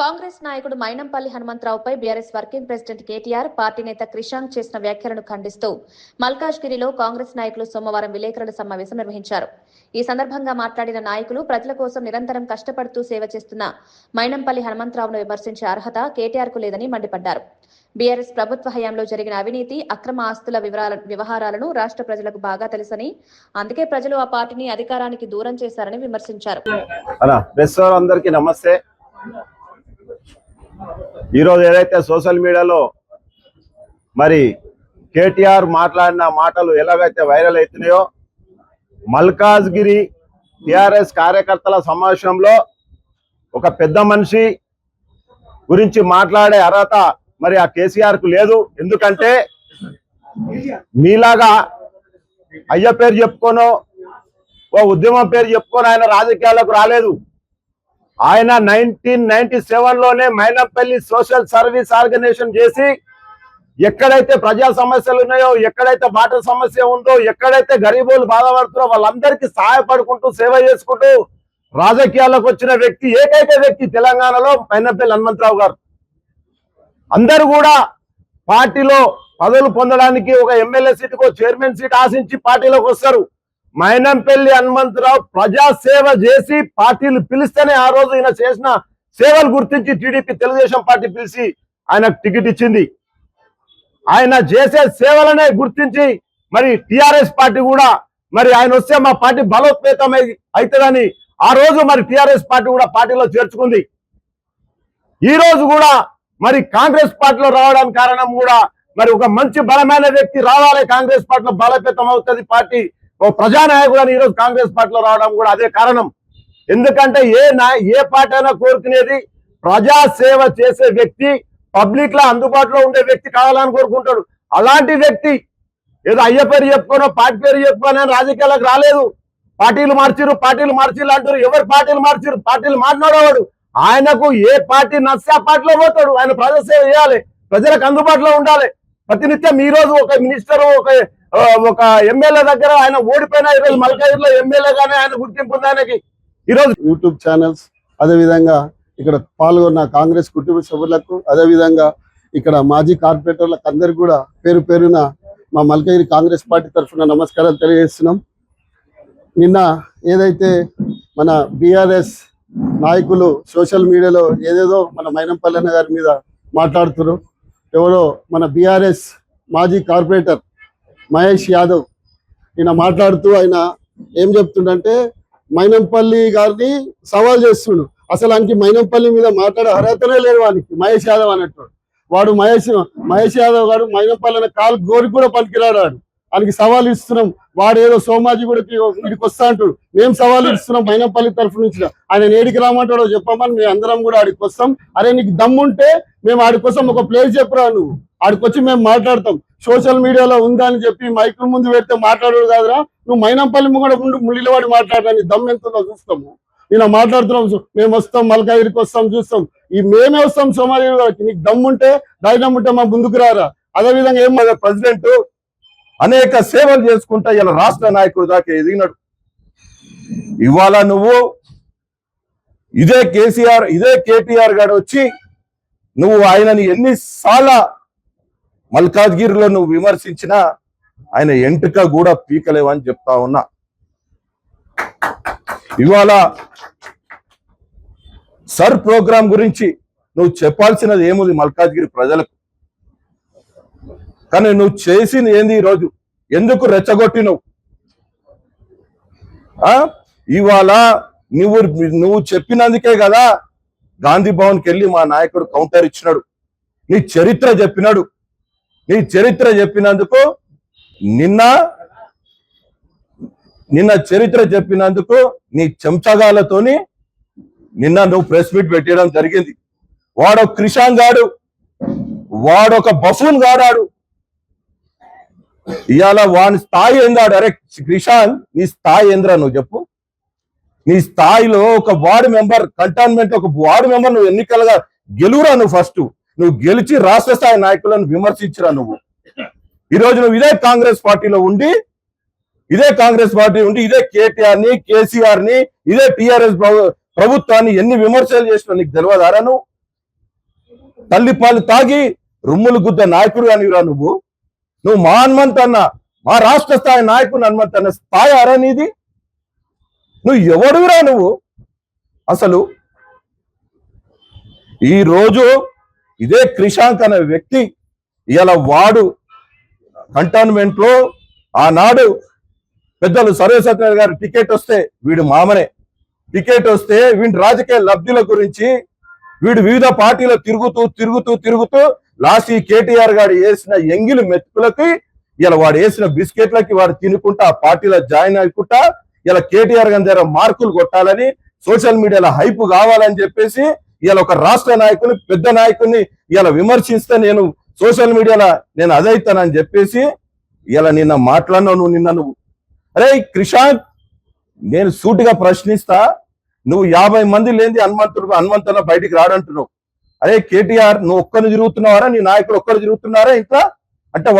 కాంగ్రెస్ నాయకుడు మైనంపల్లి హనుమంతరావుపై BRS working president KTR, party నేత క్రిషాంక్ చేసిన వ్యాఖ్యలను ఖండిస్తూ మల్కాజ్గిరిలో కాంగ్రెస్ నాయకులు సోమవారం విలేకరుల సమావేశం నిర్వహించారు. ఈ సందర్భంగా మాట్లాడిన నాయకులు ప్రజల కోసం నిరంతరం కష్టపడుతూ సేవ చేస్తున్న మైనంపల్లి హనుమంతరావును విమర్శించే అర్హత కేటీఆర్ కు లేదని మండిపడ్డారు. బీఆర్ఎస్ ప్రభుత్వ హయాంలో జరిగిన అవినీతి, అక్రమ ఆస్తుల వ్యవహారాలను రాష్ట్ర ప్రజలకు బాగా తెలుసని, అందుకే ప్రజలు ఆ పార్టీని అధికారానికి దూరం చేశారని విమర్శించారు. ఈరోజు ఏదైతే సోషల్ మీడియాలో మరి కేటీఆర్ మాట్లాడిన మాటలు ఎలాగైతే వైరల్ అవుతున్నాయో, మల్కాజ్గిరి టిఆర్ఎస్ కార్యకర్తల సమావేశంలో ఒక పెద్ద మనిషి గురించి మాట్లాడే అర్హత మరి ఆ కేసీఆర్ కు లేదు. ఎందుకంటే మీలాగా అయ్య పేరు చెప్పుకోనో ఓ ఉద్యమం పేరు చెప్పుకొని ఆయన రాజకీయాలకు రాలేదు. ఆయన 1997లోనే మైనంపల్లి సోషల్ సర్వీస్ ఆర్గనైజేషన్ చేసి ఎక్కడైతే ప్రజా సమస్యలు ఉన్నాయో, ఎక్కడైతే బాట సమస్య ఉందో, ఎక్కడైతే గరీబులు బాధపడుతున్నారో వాళ్ళందరికీ సహాయపడుకుంటూ సేవ చేసుకుంటూ రాజకీయాలకు వచ్చిన వ్యక్తి, ఏకైక వ్యక్తి తెలంగాణలో మైనంపల్లి హనుమంతరావు గారు. అందరూ కూడా పార్టీలో పదవులు పొందడానికి ఒక ఎమ్మెల్యే సీటుకో చైర్మన్ సీట్ ఆశించి పార్టీలోకి వస్తారు. మైనంపల్లి హనుమంతరావు ప్రజా సేవ చేసి పార్టీలు పిలిస్తేనే ఆ రోజు ఈయన చేసిన సేవలు గుర్తించి టీడీపీ తెలుగుదేశం పార్టీ పిలిచి ఆయనకు టికెట్ ఇచ్చింది. ఆయన చేసే సేవలనే గుర్తించి మరి టిఆర్ఎస్ పార్టీ కూడా మరి ఆయన వస్తే మా పార్టీ బలోపేతం అవుతుందని ఆ రోజు మరి టిఆర్ఎస్ పార్టీ కూడా పార్టీలో చేర్చుకుంది. ఈ రోజు కూడా మరి కాంగ్రెస్ పార్టీలో రావడానికి కారణం కూడా మరి ఒక మంచి బలమైన వ్యక్తి రావాలి, కాంగ్రెస్ పార్టీలో బలోపేతం అవుతుంది పార్టీ, ఓ ప్రజానాయకుడు అని ఈరోజు కాంగ్రెస్ పార్టీలో రావడం కూడా అదే కారణం. ఎందుకంటే ఏ పార్టీ అయినా కోరుకునేది ప్రజా సేవ చేసే వ్యక్తి, పబ్లిక్ లో అందుబాటులో ఉండే వ్యక్తి కావాలని కోరుకుంటాడు. అలాంటి వ్యక్తి ఏదో అయ్య పేరు చెప్పుకోనో పార్టీ పేరు చెప్పుకోనో రాజకీయాలకు రాలేదు. పార్టీలు మార్చిరు అంటారు. ఎవరు పార్టీలు మార్చిరు? పార్టీలు మాట్లాడేవాడు. ఆయనకు ఏ పార్టీ నచ్చే ఆ పార్టీలో పోతాడు. ఆయన ప్రజాసేవ చేయాలి, ప్రజలకు అందుబాటులో ఉండాలి. ప్రతినిత్యం ఈ రోజు ఒక మినిస్టర్, ఒక ఎమ్మెల్యే దగ్గర ఆయన ఓడిపోయినా ఈరోజు మల్కాజ్గిరిలో ఎమ్మెల్యేగానే ఆయన గుర్తింపు ఉంది ఆయనకి. ఈరోజు యూట్యూబ్ ఛానల్స్, అదేవిధంగా ఇక్కడ పాల్గొన్న కాంగ్రెస్ కుటుంబ సభ్యులకు, అదేవిధంగా ఇక్కడ మాజీ కార్పొరేటర్లకు అందరికీ కూడా పేరు పేరున మా మల్కాజ్గిరి కాంగ్రెస్ పార్టీ తరఫున నమస్కారాలు తెలియజేస్తున్నాం. నిన్న ఏదైతే మన బీఆర్ఎస్ నాయకులు సోషల్ మీడియాలో ఏదేదో మన మైనంపల్లి అన్న గారి మీద మాట్లాడుతున్నారు. ఎవరో మన బీఆర్ఎస్ మాజీ కార్పొరేటర్ మహేష్ యాదవ్ ఈయన మాట్లాడుతూ ఆయన ఏం చెప్తుండంటే మైనంపల్లి గారిని సవాల్ చేస్తుండు. అసలు ఆయనకి మైనంపల్లి మీద మాట్లాడే అర్హతనే లేదు వానికి. మహేష్ యాదవ్ అన్నట్టు వాడు మహేష్ యాదవ్ గారు మైనంపల్లి అనే కాలు గోరి కూడా పనికిరాడు. ఆయనకి సవాల్ ఇస్తున్నాం. వాడు ఏదో సోమాజీ కూడా ఇక్కడికి వస్తా అంటాడు. మేము సవాల్ ఇస్తున్నాం మైనంపల్లి తరఫు నుంచి. ఆయన ఏడికి రామంటాడో చెప్పమని మేము అందరం కూడా ఆడికి వస్తాం. అరే నీకు దమ్ముంటే మేము ఆడి కోసం ఒక ప్లేస్ చెప్పురా, నువ్వు ఆడికి వచ్చి మేము మాట్లాడతాం. సోషల్ మీడియాలో ఉందా అని చెప్పి మైకుల ముందు పెడితే మాట్లాడడు కాదురా, నువ్వు మైనంపల్లి కూడా ఉండి ముళ్ళివాడి మాట్లాడడానికి దమ్ ఎంతుందో చూస్తాము. నేను మాట్లాడుతున్నాం, మేము వస్తాం, మల్కాజ్గిరికి వస్తాం, చూస్తాం. మేమే వస్తాం సోమాజీ గారికి. నీకు దమ్ముంటే ధైర్యం ఉంటే మా ముందుకు రారా. అదేవిధంగా ఏం ప్రెసిడెంట్ అనేక సేవలు చేసుకుంటా ఇలా రాష్ట్ర నాయకుడు దాకా ఎదిగినాడు. ఇవాళ నువ్వు ఇదే కేటీఆర్ గారు వచ్చి నువ్వు ఆయనని ఎన్నిసార్లు మల్కాజ్గిరిలో నువ్వు విమర్శించినా ఆయన ఎంటుక కూడా పీకలేవని చెప్తా ఉన్నా. ఇవాళ సర్ ప్రోగ్రాం గురించి నువ్వు చెప్పాల్సినది ఏముంది మల్కాజ్గిరి ప్రజలకు? కానీ నువ్వు చేసింది ఏంది? ఈరోజు ఎందుకు రెచ్చగొట్టినవు? ఇవాళ నువ్వు చెప్పినందుకే కదా గాంధీ భవన్కి వెళ్ళి మా నాయకుడు కౌంటర్ ఇచ్చినాడు. నీ చరిత్ర చెప్పినందుకు నిన్న చరిత్ర చెప్పినందుకు నీ చెంచగాలతోని నిన్న నువ్వు ప్రెస్ మీట్ పెట్టడం జరిగింది. వాడొక క్రిషాంగ్ గాడు, వాడొక బఫూన్ గాడాడు. ఇవాళ వాని స్థాయి ఏందా? డైరెక్ట్ క్రిషాంగ్, నీ స్థాయి ఏంద్రా నువ్వు చెప్పు. నీ స్థాయిలో ఒక వార్డు మెంబర్, కంటోన్మెంట్ ఒక వార్డు మెంబర్ నువ్వు ఎన్నికలుగా గెలువురా. నువ్వు ఫస్ట్ నువ్వు గెలిచి రాష్ట్ర స్థాయి నాయకులను విమర్శించరా. నువ్వు ఈరోజు నువ్వు ఇదే కాంగ్రెస్ పార్టీలో ఉండి ఇదే కేటీఆర్ ని, కేసీఆర్ ని, ఇదే టిఆర్ఎస్ ప్రభుత్వాన్ని ఎన్ని విమర్శలు చేసినా నీకు తెలియదారా? నువ్వు తల్లిపాలు తాగి రుమ్ములు గుద్ద నాయకుడు అనిరా నువ్వు మా హనుమంత్ అన్న, మా రాష్ట్ర స్థాయి నాయకుడు హనుమంత్ అన్న స్థాయి అరా నీది? నువ్వు ఎవడురా నువ్వు అసలు? ఈ రోజు ఇదే క్రిషాంక్ అనే వ్యక్తి ఇలా వాడు కంటోన్మెంట్ లో ఆనాడు పెద్దలు సర్వేసత్యనారాయణ గారు టికెట్ వస్తే వీడు మామనే, టికెట్ వస్తే వీడి రాజకీయ లబ్ధుల గురించి వీడు వివిధ పార్టీలో తిరుగుతూ లాస్ట్ ఈ కేటీఆర్ గారు వేసిన ఎంగిలి మెతుకులకి ఇలా వాడు వేసిన బిస్కెట్లకి వాడు తినుకుంటా ఆ పార్టీలో జాయిన్ అయ్యుకుంటా ఇలా కేటీఆర్ గారి దగ్గర మార్కులు కొట్టాలని సోషల్ మీడియాలో హైప్ కావాలని చెప్పేసి ఇలా ఒక రాష్ట్ర నాయకుని పెద్ద నాయకుని ఇలా విమర్శిస్తే నేను సోషల్ మీడియాలో నేను అదైతానని చెప్పేసి ఇలా నిన్న మాట్లాడినావు. నువ్వు అరే క్రిషాంక్, నేను సూటిగా ప్రశ్నిస్తా, నువ్వు 50 మంది లేని హనుమంతున బయటికి రాడంటున్నావు. అరే కేటీఆర్, నువ్వు ఒక్కరు తిరుగుతున్నావారా? నీ నాయకులు ఒక్కరు తిరుగుతున్నారా ఇంట్లో? అంటే